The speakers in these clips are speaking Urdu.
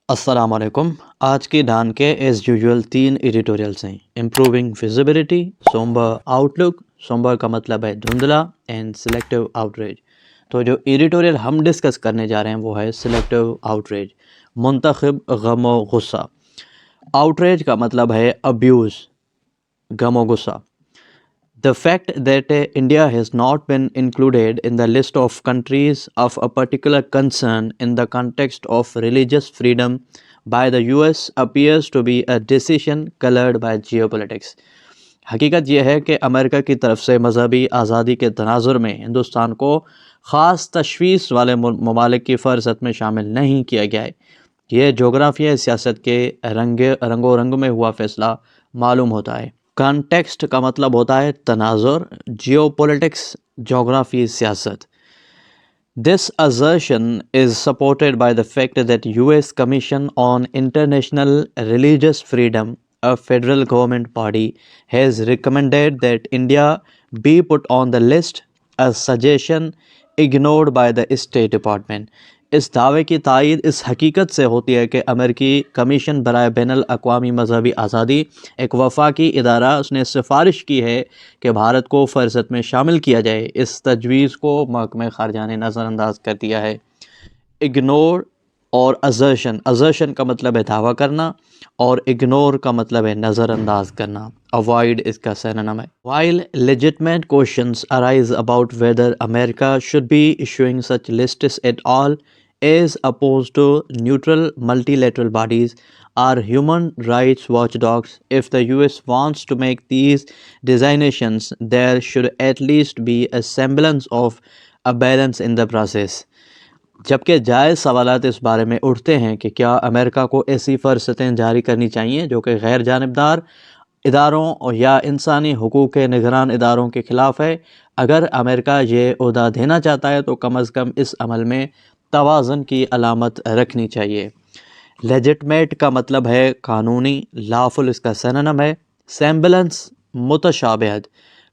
السلام علیکم. آج کی ڈان کے ایز یوزول 3 ایڈیٹوریلس ہیں: امپروونگ ویزیبلٹی، سومبر آؤٹ لک، سومبر کا مطلب ہے دھندلا، اینڈ سلیکٹیو آؤٹریج. تو جو ایڈیٹوریل ہم ڈسکس کرنے جا رہے ہیں وہ ہے سلیکٹیو آؤٹریج، منتخب غم و غصہ. آؤٹریج کا مطلب ہے ابیوز، غم و غصہ. The fact that India has not been included in the list of countries of a particular concern in the context of religious freedom by the US appears to be a decision colored by geopolitics. حقیقت یہ ہے کہ امریکہ کی طرف سے مذہبی آزادی کے تناظر میں ہندوستان کو خاص تشویش والے ممالک کی فہرست میں شامل نہیں کیا گیا ہے. یہ جغرافیہ سیاست کے رنگ و رنگ میں ہوا فیصلہ معلوم ہوتا ہے. کانٹیکسٹ کا مطلب ہوتا ہے تناظر، جیو پولیٹکس جغرافی سیاست. This assertion is supported by the fact that US Commission on International Religious Freedom, a federal government body, has recommended that India be put on the list, a suggestion ignored by the State Department. اس دعوے کی تائید اس حقیقت سے ہوتی ہے کہ امریکی کمیشن برائے بین الاقوامی مذہبی آزادی، ایک وفاقی ادارہ، اس نے سفارش کی ہے کہ بھارت کو فہرست میں شامل کیا جائے. اس تجویز کو محکمہ خارجہ نے نظر انداز کر دیا ہے. اگنور اور ازرشن کا مطلب ہے دعویٰ کرنا، اور اگنور کا مطلب ہے نظر انداز کرنا. اوائڈ اس کا سینونیم ہے. While legitimate questions arise about whether America should be issuing such lists at all, as opposed to neutral multilateral bodies or human rights watchdogs, if the US wants to make these designations, there should at least be a semblance of a balance in the process. جبکہ جائز سوالات اس بارے میں اٹھتے ہیں کہ کیا امریکہ کو ایسی فہرستیں جاری کرنی چاہیے جو کہ غیر جانبدار اداروں یا انسانی حقوق کے نگران اداروں کے خلاف ہے. اگر امریکہ یہ عہدہ دینا چاہتا ہے تو کم از کم اس عمل میں توازن کی علامت رکھنی چاہیے. لیجٹمیٹ کا مطلب ہے قانونی، لافل اس کا سینونیم ہے. سیمبلنس متشابہت،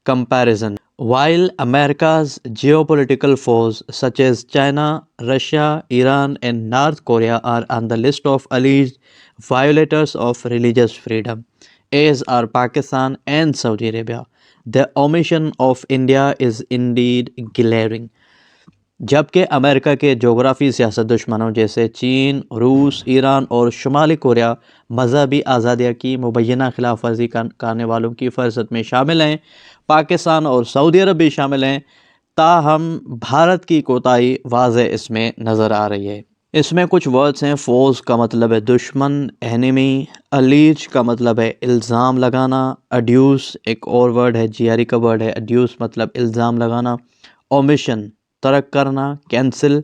comparison. While America's geopolitical foes such as China, Russia, Iran and North Korea are on the list of alleged violators of religious freedom, as are Pakistan and Saudi Arabia, the omission of India is indeed glaring. جبکہ امریکہ کے جغرافی سیاست دشمنوں جیسے چین، روس، ایران اور شمالی کوریا مذہبی آزادی کی مبینہ خلاف ورزی کرنے والوں کی فہرست میں شامل ہیں. پاکستان اور سعودی عرب بھی شامل ہیں، تاہم بھارت کی کوتاہی واضح اس میں نظر آ رہی ہے. اس میں کچھ ورڈز ہیں. فوز کا مطلب ہے دشمن، اینیمی. الیج کا مطلب ہے الزام لگانا. اڈیوس ایک اور ورڈ ہے، جیاری کا ورڈ ہے. اڈیوس مطلب الزام لگانا. اومیشن ترک کرنا، کینسل.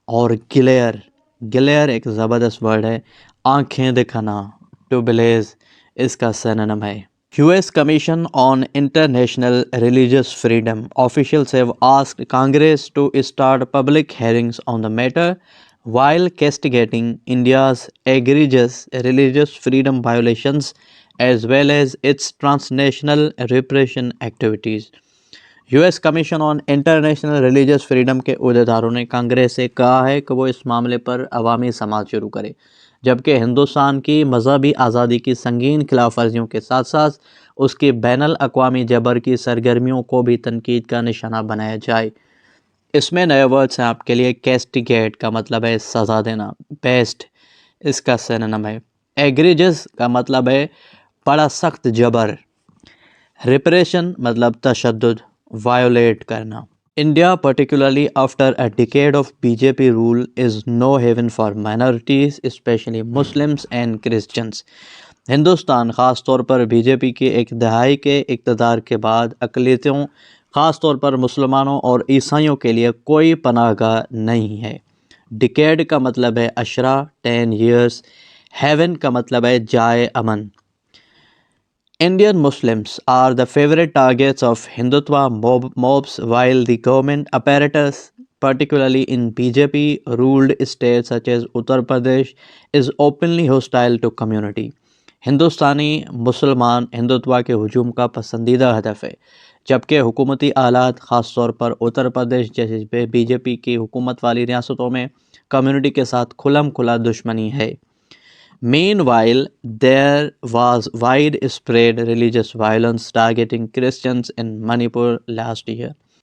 اور گلیئر ایک زبردست ورڈ ہے، آنکھیں دکھانا. ٹو بلیز اس کا سینونیم ہے. US Commission on International Religious Freedom officials have asked Congress to start public hearings on the matter while castigating India's egregious religious freedom violations as well as its transnational repression activities. US commission on international religious freedom کے عہدیداروں نے کانگریس سے کہا ہے کہ وہ اس معاملے پر عوامی سماعت شروع کرے، جبکہ ہندوستان کی مذہبی آزادی کی سنگین خلاف ورزیوں کے ساتھ ساتھ اس کی بین الاقوامی جبر کی سرگرمیوں کو بھی تنقید کا نشانہ بنایا جائے. اس میں نئے ورڈز ہیں آپ کے لیے. کیسٹیگیٹ کا مطلب ہے سزا دینا. بیسٹ اس کا سینونیم ہے. ایگریجس کا مطلب ہے بڑا سخت جبر. ریپریشن مطلب تشدد، وائولیٹ کرنا. India, particularly after a decade of BJP rule, is no haven for minorities, especially Muslims and Christians. Hindustan خاص طور پر بی جے پی کے ایک دہائی کے اقتدار کے بعد اقلیتوں، خاص طور پر مسلمانوں اور عیسائیوں کے لیے کوئی پناہ گاہ نہیں ہے. ڈیکیڈ کا مطلب ہے اشرا، 10 years. ہیون کا مطلب ہے جائے امن. Indian Muslims are the favorite targets of Hindutva mobs, while the government apparatus, particularly in BJP-ruled states such as Uttar Pradesh, is openly hostile to community. ہندوستانی مسلمان ہندوتوا کے ہجوم کا پسندیدہ ہدف ہے، جبکہ حکومتی آلات خاص طور پر اتر پردیش جیسے بی جے پی کی حکومت والی ریاستوں میں کمیونٹی کے ساتھ کھلم کھلا دشمنی ہے. Meanwhile, there was widespread religious violence targeting Christians in Manipur last year.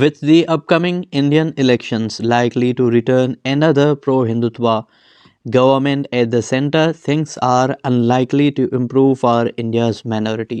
With the upcoming Indian elections likely to return another pro-Hindutva government at the center, things are unlikely to improve for India's minority.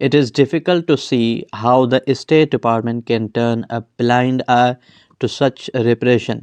It is difficult to see how the State Department can turn a blind eye to such repression.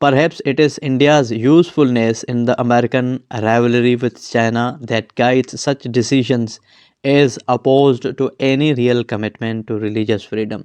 Perhaps it is India's usefulness in the American rivalry with China that guides such decisions as opposed to any real commitment to religious freedom.